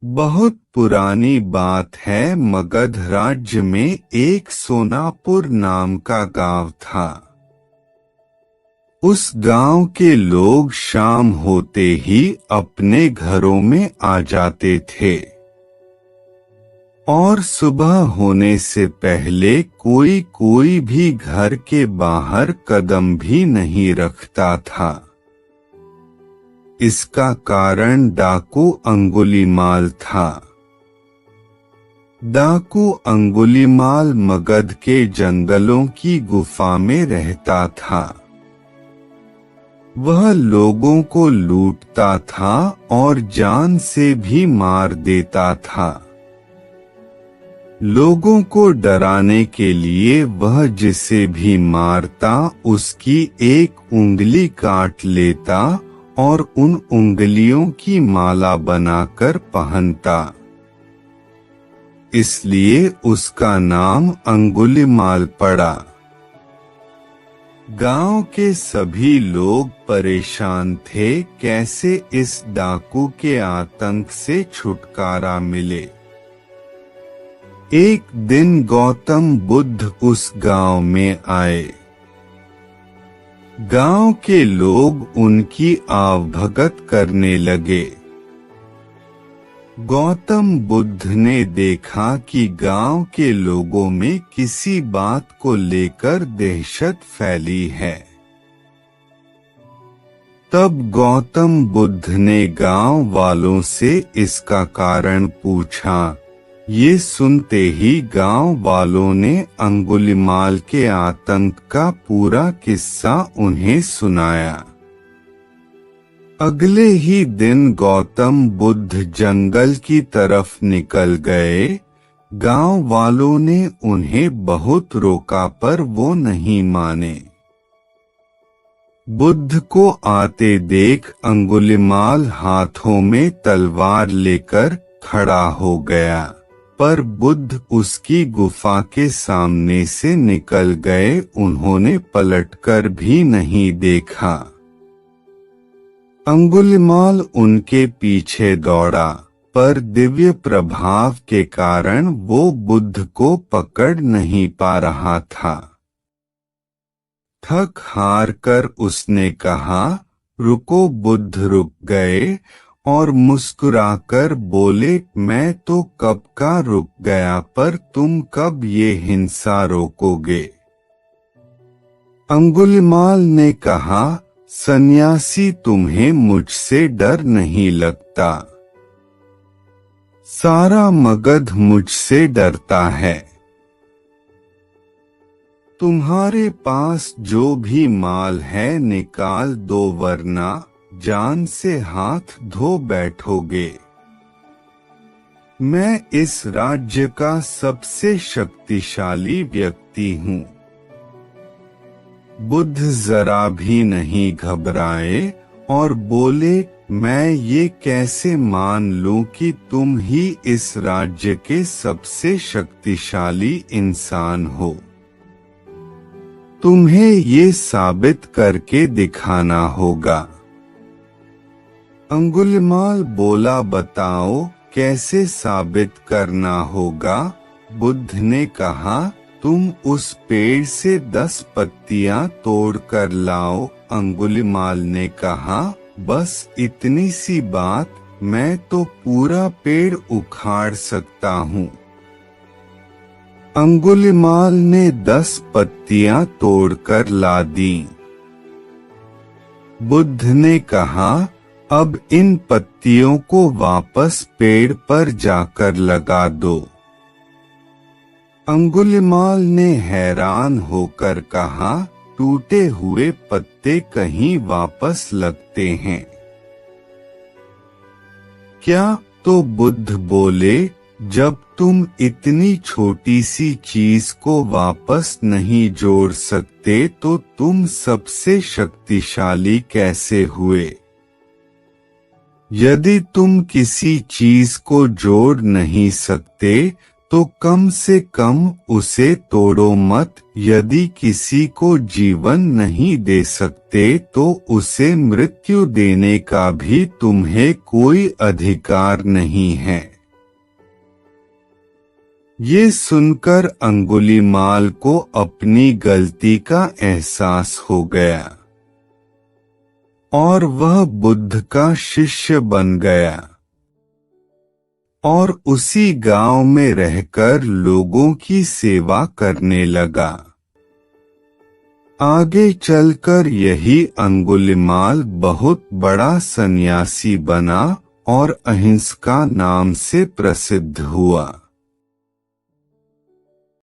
बहुत पुरानी बात है। मगध राज्य में एक सोनापुर नाम का गांव था। उस गांव के लोग शाम होते ही अपने घरों में आ जाते थे और सुबह होने से पहले कोई कोई भी घर के बाहर कदम भी नहीं रखता था। इसका कारण डाकू अंगुलीमाल था। डाकू अंगुलीमाल मगध के जंगलों की गुफा में रहता था। वह लोगों को लूटता था और जान से भी मार देता था। लोगों को डराने के लिए वह जिसे भी मारता उसकी एक उंगली काट लेता और उन उंगलियों की माला बनाकर पहनता। इसलिए उसका नाम अंगुलीमाल पड़ा। गांव के सभी लोग परेशान थे कैसे इस डाकू के आतंक से छुटकारा मिले। एक दिन गौतम बुद्ध उस गांव में आए। गांव के लोग उनकी आवभगत करने लगे। गौतम बुद्ध ने देखा कि गांव के लोगों में किसी बात को लेकर दहशत फैली है। तब गौतम बुद्ध ने गांव वालों से इसका कारण पूछा। ये सुनते ही गांव वालों ने अंगुलीमाल के आतंक का पूरा किस्सा उन्हें सुनाया। अगले ही दिन गौतम बुद्ध जंगल की तरफ निकल गए। गांव वालों ने उन्हें बहुत रोका पर वो नहीं माने। बुद्ध को आते देख अंगुलीमाल हाथों में तलवार लेकर खड़ा हो गया, पर बुद्ध उसकी गुफा के सामने से निकल गए। उन्होंने पलटकर भी नहीं देखा। अंगुलीमाल उनके पीछे दौड़ा, पर दिव्य प्रभाव के कारण वो बुद्ध को पकड़ नहीं पा रहा था। थक हार कर उसने कहा, रुको। बुद्ध रुक गए और मुस्कुराकर बोले, मैं तो कब का रुक गया, पर तुम कब ये हिंसा रोकोगे। अंगुलीमाल ने कहा, सन्यासी तुम्हें मुझसे डर नहीं लगता। सारा मगध मुझसे डरता है। तुम्हारे पास जो भी माल है निकाल दो, वरना जान से हाथ धो बैठोगे। मैं इस राज्य का सबसे शक्तिशाली व्यक्ति हूँ। बुद्ध जरा भी नहीं घबराए और बोले, मैं ये कैसे मान लूं कि तुम ही इस राज्य के सबसे शक्तिशाली इंसान हो। तुम्हें ये साबित करके दिखाना होगा। अंगुलीमाल बोला, बताओ कैसे साबित करना होगा। बुद्ध ने कहा, तुम उस पेड़ से 10 पत्तियां तोड़ कर लाओ। अंगुलीमाल ने कहा, बस इतनी सी बात, मैं तो पूरा पेड़ उखाड़ सकता हूँ। अंगुलीमाल ने 10 पत्तियां तोड़कर ला दी। बुद्ध ने कहा, अब इन पत्तियों को वापस पेड़ पर जाकर लगा दो। अंगुलीमाल ने हैरान होकर कहा, टूटे हुए पत्ते कहीं वापस लगते हैं क्या? तो बुद्ध बोले, जब तुम इतनी छोटी सी चीज को वापस नहीं जोड़ सकते तो तुम सबसे शक्तिशाली कैसे हुए? यदि तुम किसी चीज को जोड़ नहीं सकते तो कम से कम उसे तोड़ो मत। यदि किसी को जीवन नहीं दे सकते तो उसे मृत्यु देने का भी तुम्हें कोई अधिकार नहीं है। ये सुनकर अंगुलीमाल को अपनी गलती का एहसास हो गया और वह बुद्ध का शिष्य बन गया और उसी गांव में रहकर लोगों की सेवा करने लगा। आगे चलकर यही अंगुलीमाल बहुत बड़ा सन्यासी बना और अहिंसा नाम से प्रसिद्ध हुआ।